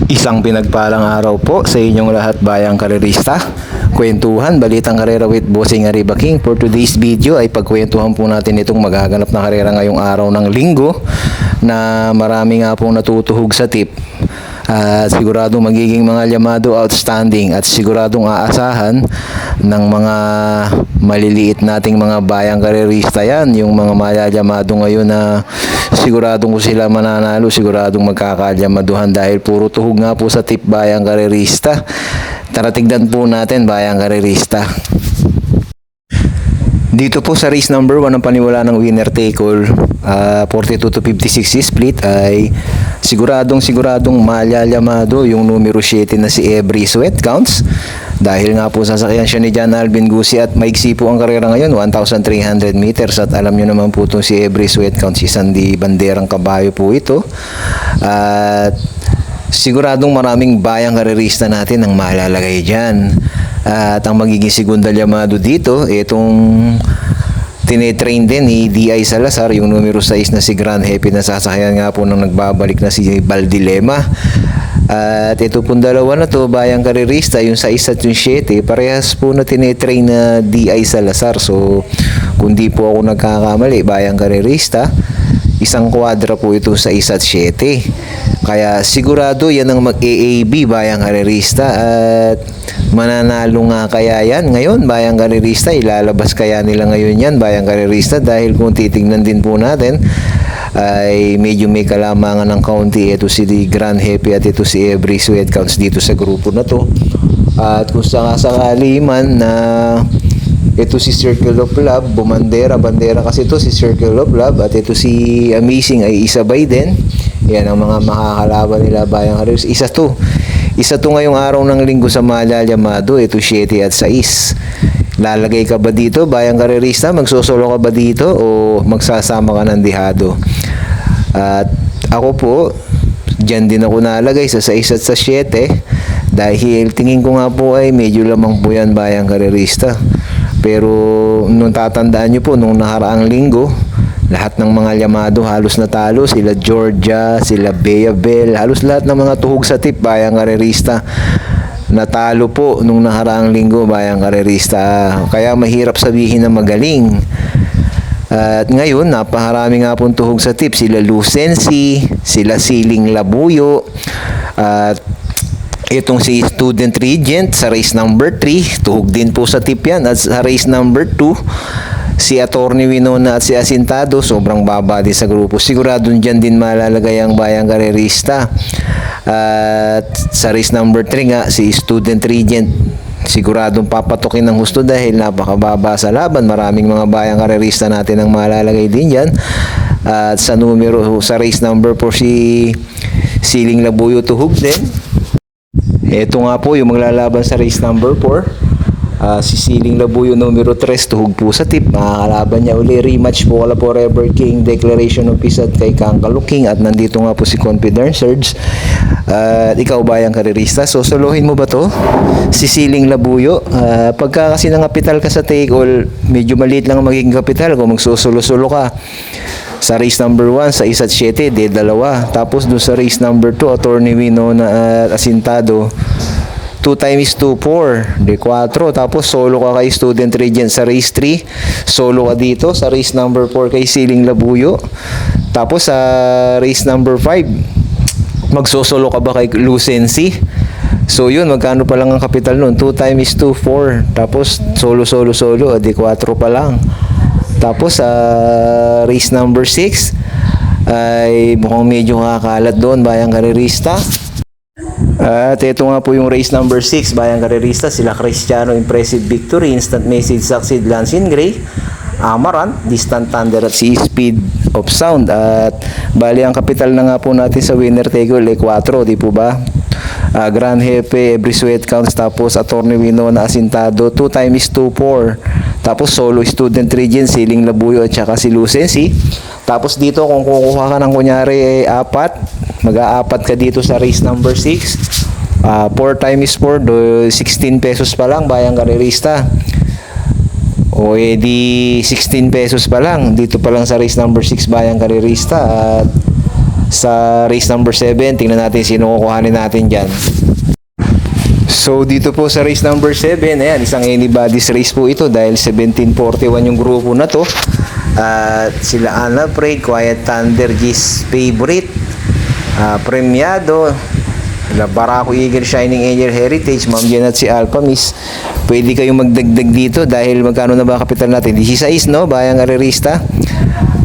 Isang pinagpalang araw po sa inyong lahat bayang karerista. Kwentuhan, balitang karera with Bossing Arriba King. For today's video ay pagkwentuhan po natin itong magaganap na karera ngayong araw ng linggo na marami nga pong natutuhog sa tip. Siguradong magiging mga Yamado outstanding at siguradong aasahan ng mga maliliit nating mga bayang karerista yan. Yung mga Yamado ngayon na siguradong ko sila mananalo, siguradong magkakalyamaduhan dahil puro tuhog nga po sa tip bayang karerista. Tara tignan po natin bayang karerista. Dito po sa race number 1 ang paniwala ng winner take all 42 to 56 split ay siguradong malyalyamado yung numero 7 na si Every Sweat Counts dahil nga po sasakyan siya ni John Alvin Gusi at maigsi po ang karera ngayon 1,300 meters at alam nyo naman po itong si Every Sweat Counts isang di banderang kabayo po ito at siguradong maraming bayang karerista natin ang malalagay dyan. At ang magiging segunda Yamado dito, itong tinetrain din ni D.I. Salazar, yung numero 6 na si Grand Happy na sasakyan nga po nang nagbabalik na si Valdilema. At ito pong dalawa na to, bayang karerista, yung 6 at yung 7, parehas po na tinetrain na D.I. Salazar. So, kung di po ako nagkakamali, bayang karerista, isang kwadra po ito sa 6 at 7. Kaya sigurado yan ang mag-AAB bayang karerista at mananalo nga kaya yan ngayon bayang karerista, ilalabas kaya nila ngayon yan bayang karerista dahil kung titingnan din po natin ay medyo may kalamangan ng kaunti ito si Grand Happy at ito si Every Sweat Counts dito sa grupo na to at kung sakasakali man na ito si Circle of Love, bandera kasi ito si Circle of Love at ito si Amazing ay isabay din. Yan ang mga makakalaban nila bayang karerista. Isa to ngayong araw ng linggo sa Yamado, ito 7 at 6. Lalagay ka ba dito bayang karerista? Magsosolo ka ba dito o magsasama ka ng dihado? At ako po, dyan din ako nalagay sa 6 at sa 7 dahil tingin ko nga po ay medyo lamang po yan bayang karerista. Pero nung tatandaan nyo po, nung nakaraang linggo, lahat ng mga Yamado halos natalo. Sila Georgia, sila Bea Bell, halos lahat ng mga tuhog sa tip bayang karerista natalo po nung nakaraang linggo bayang karerista. Kaya mahirap sabihin na magaling. At ngayon, napakarami nga pong tuhog sa tip. Sila Lucency, sila Siling Labuyo, at itong si Student Regent sa race number 3, tuhog din po sa tip yan. At sa race number 2, si Attorney Winona at si Asintado, sobrang baba din sa grupo. Siguradong dyan din malalagay ang bayang karerista. At sa race number 3 nga, si Student Regent, siguradong papatukin ng gusto dahil napakababa sa laban. Maraming mga bayang karerista natin ang malalagay din dyan. At sa race number 4, si Siling Labuyo tuhog din. Ito nga po yung maglalaban sa race number 4. Si Siling Labuyo numero 3 tuhog po sa tip. Makakalaban niya uli. Rematch po kala Forever King, Declaration of Peace at kay Kangkalo King. At nandito nga po si Confident Surge. Ikaw bayang karerista, sosolohin mo ba to? Si Siling Labuyo. Pagka kasi nangapital ka sa take all, medyo maliit lang ang magiging kapital kung magsosolo-solo ka. Sa race number 1, sa 1 at 7, de dalawa. Tapos doon sa race number 2, Attorney Winona at Asintado, 2 times 2, 4, de 4. Tapos solo ka kay Student Regent sa race 3. Solo ka dito sa race number 4 kay Siling Labuyo. Tapos sa race number 5, magsosolo ka ba kay Lucency? So yun, magkano pa lang ang kapital nun? 2 times 2, 4. Tapos solo, de 4 pa lang. Tapos sa race number 6 ay mukhang medyo kakalat doon bayang karerista. At ito nga po yung race number 6 bayang karerista, sila Cristiano Impressive Victory, Instant Message Succeed, Lance in Gray, Amaran, Distant Thunder at si Speed of Sound. At bali ang kapital na nga po natin sa winner take all ay 4, di po ba? Grand Jefe, Every Sweat Counts, tapos Attorney Winona Asintado, 2 times 2, 4. Tapos solo Student Regent, Siling Labuyo at saka si Lucency. Tapos dito kung kukuha ka ng kunyari 4, mag-aapat ka dito sa race number 6. 4 times 4, 16 pesos pa lang bayang karerista. O edi 16 pesos pa lang dito pa lang sa race number 6 bayang karerista. At sa race number 7. Tingnan natin sino kukuhanin natin dyan. So dito po sa race number 7, ayan, isang anybody's race po ito dahil 1741 yung grupo na to. At sila Anna Prey, Quiet Thunder, G's Favorite, Premiado, Barako Eagle, Shining Angel Heritage, Ma'am Jen at si Alpha Miss. Pwede kayong magdagdag dito dahil magkano na ba kapital natin? 16, no? Bayang arerista.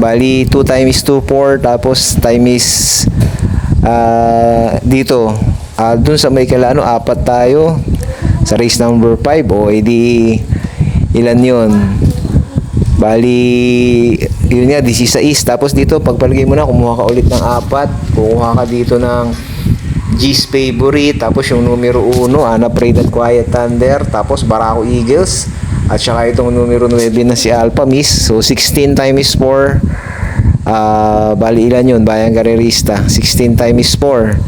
Bali 2 times 2, 4, tapos times dito dun sa may kalano, 4 tayo sa race number 5. O edi ilan yun? Bali yun nga, 16. Tapos dito pagpalagay mo na, kumuha ka ulit ng 4, kukuha ka dito ng G's Favorite, tapos yung numero 1 Anna Prey at Quiet Thunder, tapos Barako Eagles, at saka itong numero 9 na si Alpha Miss. So 16 times 4, bali ilan yun? Bayang karerista, 16 times 4,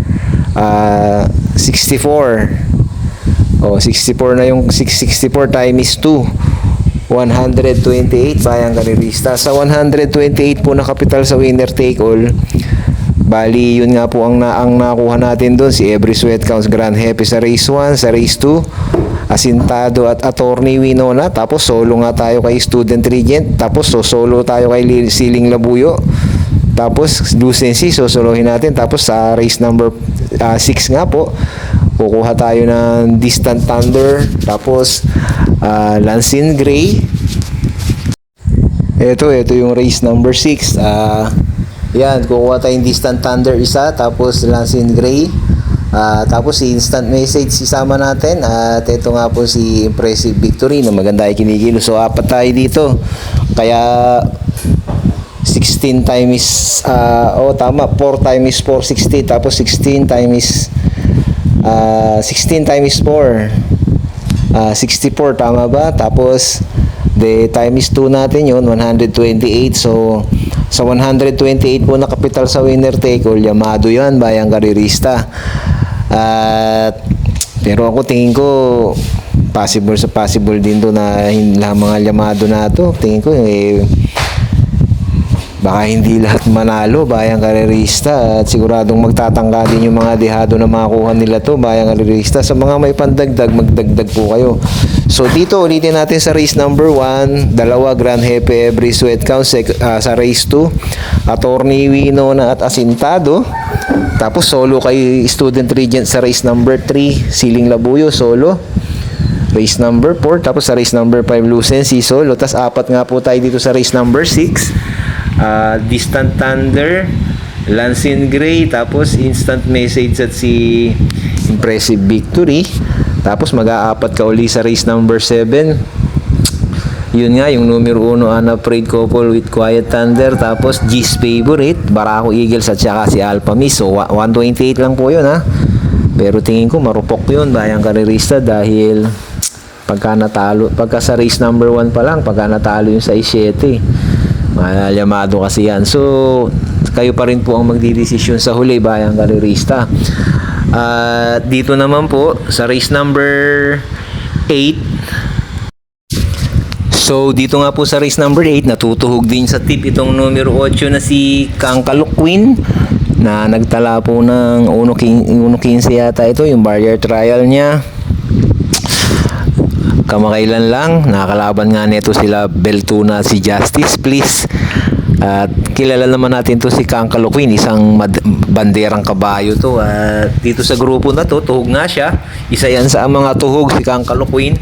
64. 64 na yung 64 times 2, 128 bayang karerista. Sa 128 po na kapital sa winner take all, bali yun nga po ang nakuha natin doon, si Every Sweat Counts Grand Happy sa race 1, sa race 2 Asintado at Attorney Winona, tapos solo nga tayo kay Student Regent, tapos solo tayo kay Siling Labuyo, tapos Lucency sosolohin natin, tapos sa race number 6 nga po kukuha tayo ng Distant Thunder, tapos Lansing Gray. Ito yung race number 6. Yan, kukuha tayong Distant Thunder isa, tapos Lansing Gray, tapos si Instant Message isama natin, at ito nga po si Impressive Victory na maganda ay kinikilo. So 4 tayo dito, kaya 16 times 4 times 4, 60, tapos 16 times 4, 64, tama ba? Tapos times 2 natin yun, 128. So sa 128 po na kapital sa winner take all, Yamado yan, bayang karerista. Pero ako tingin ko possible din to na mga Yamado na to, tingin ko baka hindi lahat manalo, bayang karerista, at siguradong magtatangka din yung mga dehado na makuha nila to, bayang karerista. Sa mga may pandagdag, magdagdag po kayo. So dito ulitin natin sa race number 1, dalawa Grand Happy Every Sweat Counts, sa race 2 Attorney Winona at Asintado, tapos solo kay Student Regent sa race number 3, Siling Labuyo solo, race number 4, tapos sa race number 5 Lucency solo, tapos 4 nga po tayo dito sa race number 6, Distant Thunder, Lansing Gray, tapos Instant Message at si Impressive Victory. Tapos mag-aapat ka uli sa race number 7. Yun nga, yung numero 1 Anna Prey couple with Quiet Thunder, tapos G's Favorite, Barako Eagles, at saka si Alpha Miss. So 128 lang po yun, ha. Pero tingin ko marupok yun, bayang karerista, dahil pagka sa race number 1 pa lang, pagka natalo yung sa 7, Yamado kasi yan. So kayo pa rin po ang magdidesisyon sa huli, bayang karerista. Dito naman po sa race number 8, so dito nga po sa race number 8, natutuhog din sa tip itong numero 8 na si Kangkalok Queen, na nagtala po ng 1.15 yata ito, yung barrier trial niya. Kamakailan lang, nakakalaban nga nito sila Beltuna at si Justice Please. At kilala naman natin to si Kangkalok Queen, isang banderang kabayo to. At dito sa grupo na to, tuhog nga siya. Isa yan sa mga tuhog, si Kangkalok Queen.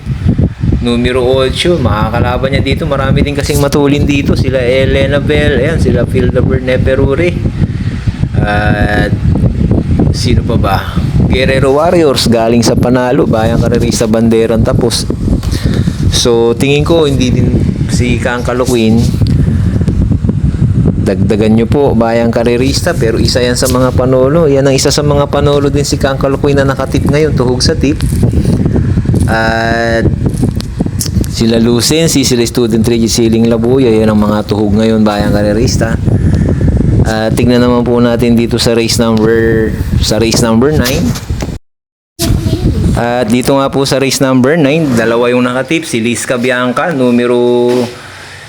Numero 8, makakalaban niya dito. Marami din kasing matulin dito. Sila Elena Bell, ayan, sila Phildaber Neperuri. At sino pa ba? Guerrero Warriors, galing sa panalo, bayang karerista banderang tapos. So tingin ko hindi din si Kangkalok Queen, dagdagan nyo po, bayang karerista, pero isa yan sa mga panolo. Yan ang isa sa mga panolo din si Kangkalok Queen na nakatip ngayon, tuhog sa tip. At sila Lucency, sila Student Regent, Siling Labuyo, yan ang mga tuhog ngayon, bayang karerista. Tingnan naman po natin dito sa race number 9. At dito nga po sa race number 9, dalawa yung nakatip, si Liska Bianca, numero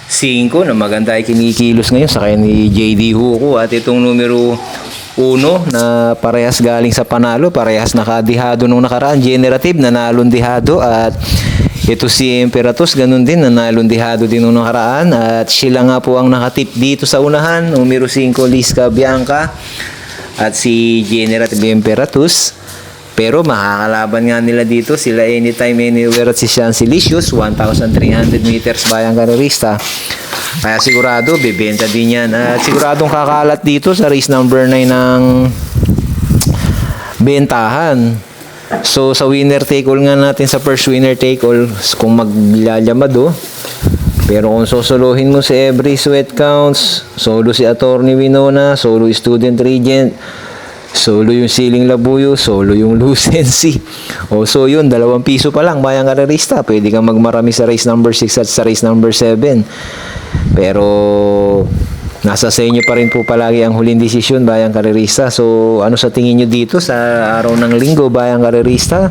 5, na maganda ay kinikilos ngayon, sa kanya ni JD Huko, at itong numero Uno na parehas galing sa panalo, parehas nakadihado nung nakaraan. Generative, nanalong dihado. At ito si Emperatus, ganun din, nanalong dihado din nung nakaraan. At sila nga po ang nakatip dito sa unahan. Numero 5, Lisca Bianca. At si Generative Emperatus. Pero makakalaban nga nila dito sila Anytime Anywhere at si Chancelicious, 1,300 meters bayang karerista. Kaya sigurado bebenta din yan. At siguradong kakalat dito sa race number 9 ng bentahan. So sa winner take all nga natin, sa first winner take all, kung maglalamado. Pero kung sosolohin mo si Every Sweat Counts, solo si Attorney Winona, solo Student Regent, solo yung Siling Labuyo, solo yung Lucency. O so yun, 2 piso pa lang bayang karerista. Pwede kang magmarami sa race number 6 at sa race number 7. Pero nasa sa inyo pa rin po palagi ang huling desisyon bayang karerista. So ano sa tingin nyo dito sa araw ng linggo bayang karerista?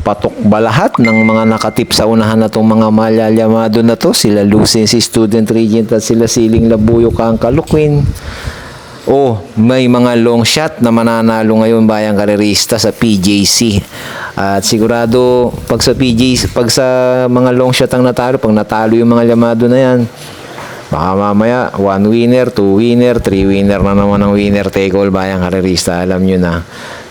Patok ba lahat ng mga nakatip sa unahan na itong mga malyalyamado na to? Sila Lucency, Student Regent at sila Siling Labuyo, Kangkalukwin. O may mga long shot na mananalo ngayon bayang karerista sa PJC. At sigurado pag sa PJC, pag sa mga long shot ang natalo, pag natalo yung mga lamado na yan, baka mamaya 1 winner, 2 winner, 3 winner na naman ang winner take all bayang karerista. Alam nyo na.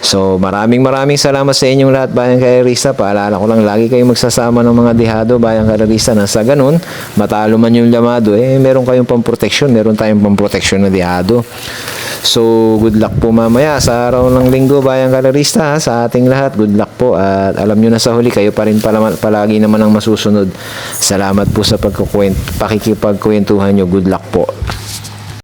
So maraming salamat sa inyong lahat bayang karerista. Paalala ko lang, lagi kayong magsasama ng mga dihado bayang karerista na sa ganun, matalo man yung lamado, meron kayong pamproteksyon, meron tayong pamproteksyon na dihado. So good luck po mamaya sa araw ng linggo bayang karerista, ha, sa ating lahat. Good luck po, at alam nyo na sa huli, kayo pa rin palagi naman ang masusunod. Salamat po sa pakikipagkwentuhan nyo. Good luck po.